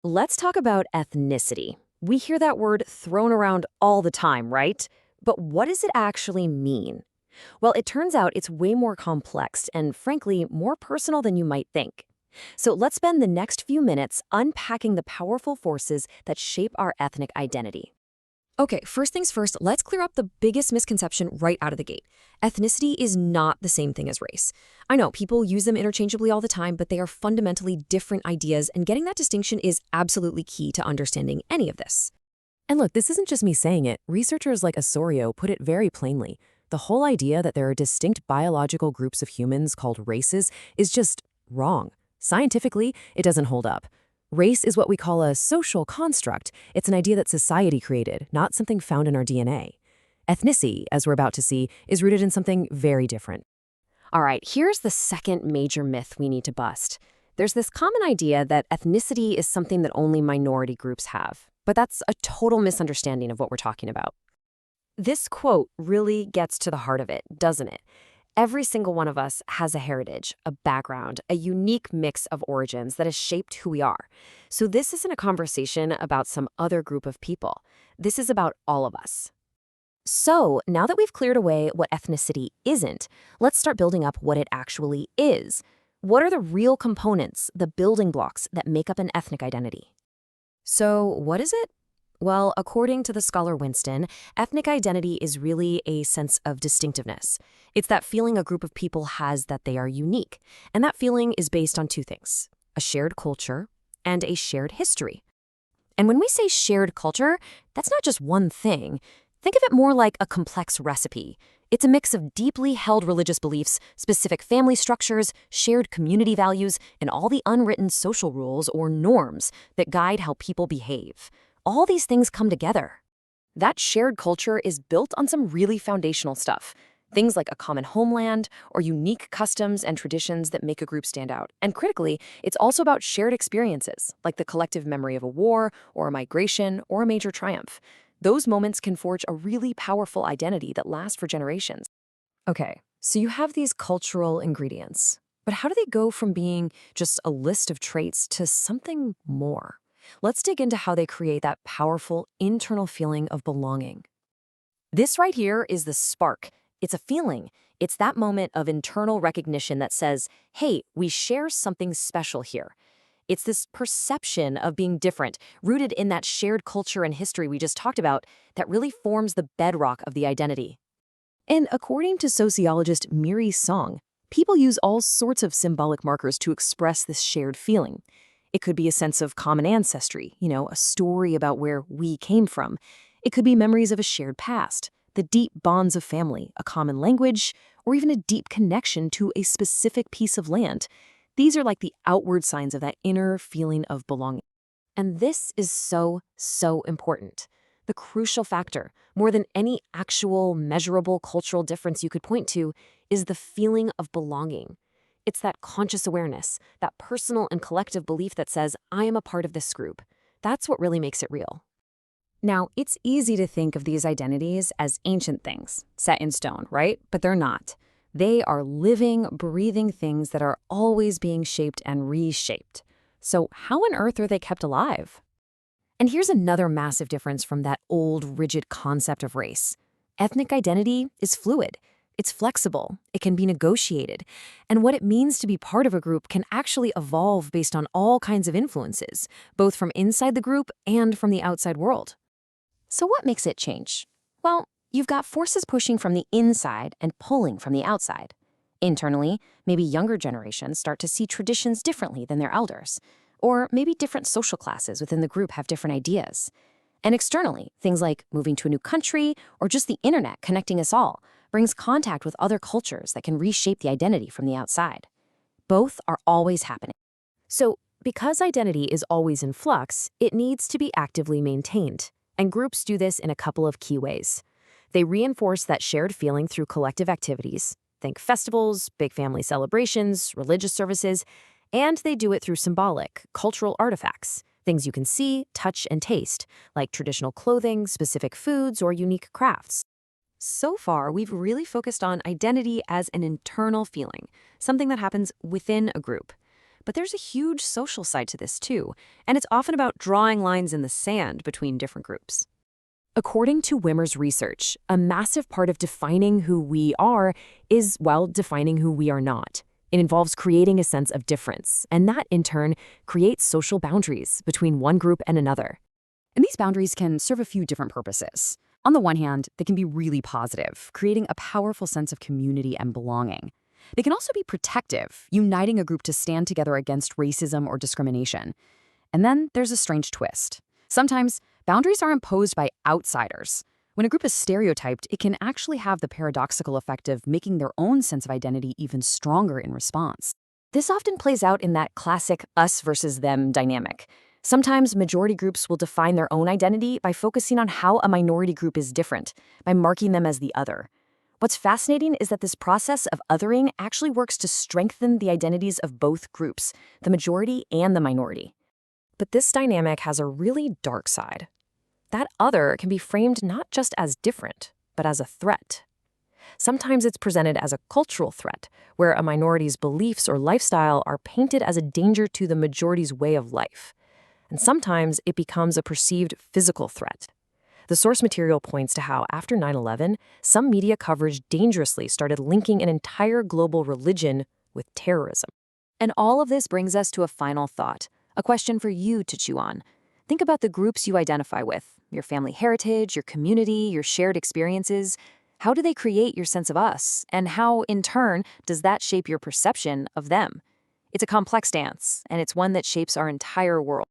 Let's talk about ethnicity. We hear that word thrown around all the time, right? But what does it actually mean? Well, it turns out it's way more complex and, frankly, more personal than you might think. So let's spend the next few minutes unpacking the powerful forces that shape our ethnic identity. Okay, first things first, let's clear up the biggest misconception right out of the gate. Ethnicity is not the same thing as race. I know people use them interchangeably all the time, but they are fundamentally different ideas, and getting that distinction is absolutely key to understanding any of this. And look, this isn't just me saying it. Researchers like Osorio put it very plainly. The whole idea that there are distinct biological groups of humans called races is just wrong. Scientifically, it doesn't hold up. Race is what we call a social construct. It's an idea that society created, not something found in our DNA. Ethnicity, as we're about to see, is rooted in something very different. All right, here's the second major myth we need to bust. There's this common idea that ethnicity is something that only minority groups have. But that's a total misunderstanding of what we're talking about. This quote really gets to the heart of it, doesn't it? Every single one of us has a heritage, a background, a unique mix of origins that has shaped who we are. So this isn't a conversation about some other group of people. This is about all of us. So now that we've cleared away what ethnicity isn't, let's start building up what it actually is. What are the real components, the building blocks that make up an ethnic identity? So what is it? Well, according to the scholar Winston, ethnic identity is really a sense of distinctiveness. It's that feeling a group of people has that they are unique. And that feeling is based on two things: a shared culture and a shared history. And when we say shared culture, that's not just one thing. Think of it more like a complex recipe. It's a mix of deeply held religious beliefs, specific family structures, shared community values, and all the unwritten social rules or norms that guide how people behave. All these things come together. That shared culture is built on some really foundational stuff. Things like a common homeland or unique customs and traditions that make a group stand out. And critically, it's also about shared experiences, like the collective memory of a war or a migration or a major triumph. Those moments can forge a really powerful identity that lasts for generations. Okay, so you have these cultural ingredients, but how do they go from being just a list of traits to something more? Let's dig into how they create that powerful internal feeling of belonging. This right here is the spark. It's a feeling. It's that moment of internal recognition that says, hey, we share something special here. It's this perception of being different, rooted in that shared culture and history we just talked about, that really forms the bedrock of the identity. And according to sociologist Miri Song, people use all sorts of symbolic markers to express this shared feeling. It could be a sense of common ancestry, a story about where we came from. It could be memories of a shared past, the deep bonds of family, a common language, or even a deep connection to a specific piece of land. These are like the outward signs of that inner feeling of belonging. And this is so, so important. The crucial factor, more than any actual measurable cultural difference you could point to, is the feeling of belonging. It's that conscious awareness, that personal and collective belief that says, I am a part of this group. That's what really makes it real. Now, it's easy to think of these identities as ancient things, set in stone, right? But they're not. They are living, breathing things that are always being shaped and reshaped. So how on earth are they kept alive? And here's another massive difference from that old, rigid concept of race. Ethnic identity is fluid. It's flexible, it can be negotiated, and what it means to be part of a group can actually evolve based on all kinds of influences, both from inside the group and from the outside world. So what makes it change? Well, you've got forces pushing from the inside and pulling from the outside. Internally, maybe younger generations start to see traditions differently than their elders, or maybe different social classes within the group have different ideas. And externally, things like moving to a new country or just the internet connecting us all brings contact with other cultures that can reshape the identity from the outside. Both are always happening. So, because identity is always in flux, it needs to be actively maintained. And groups do this in a couple of key ways. They reinforce that shared feeling through collective activities. Think festivals, big family celebrations, religious services. And they do it through symbolic, cultural artifacts. Things you can see, touch, and taste, like traditional clothing, specific foods, or unique crafts. So far, we've really focused on identity as an internal feeling, something that happens within a group. But there's a huge social side to this too, and it's often about drawing lines in the sand between different groups. According to Wimmer's research, a massive part of defining who we are is, well, defining who we are not. It involves creating a sense of difference, and that, in turn, creates social boundaries between one group and another. And these boundaries can serve a few different purposes. On the one hand, they can be really positive, creating a powerful sense of community and belonging. They can also be protective, uniting a group to stand together against racism or discrimination. And then there's a strange twist. Sometimes, boundaries are imposed by outsiders. When a group is stereotyped, it can actually have the paradoxical effect of making their own sense of identity even stronger in response. This often plays out in that classic us versus them dynamic. Sometimes majority groups will define their own identity by focusing on how a minority group is different, by marking them as the other. What's fascinating is that this process of othering actually works to strengthen the identities of both groups, the majority and the minority. But this dynamic has a really dark side. That other can be framed not just as different, but as a threat. Sometimes it's presented as a cultural threat, where a minority's beliefs or lifestyle are painted as a danger to the majority's way of life. And sometimes it becomes a perceived physical threat. The source material points to how, after 9/11, some media coverage dangerously started linking an entire global religion with terrorism. And all of this brings us to a final thought, a question for you to chew on. Think about the groups you identify with, your family heritage, your community, your shared experiences. How do they create your sense of us? And how, in turn, does that shape your perception of them? It's a complex dance, and it's one that shapes our entire world.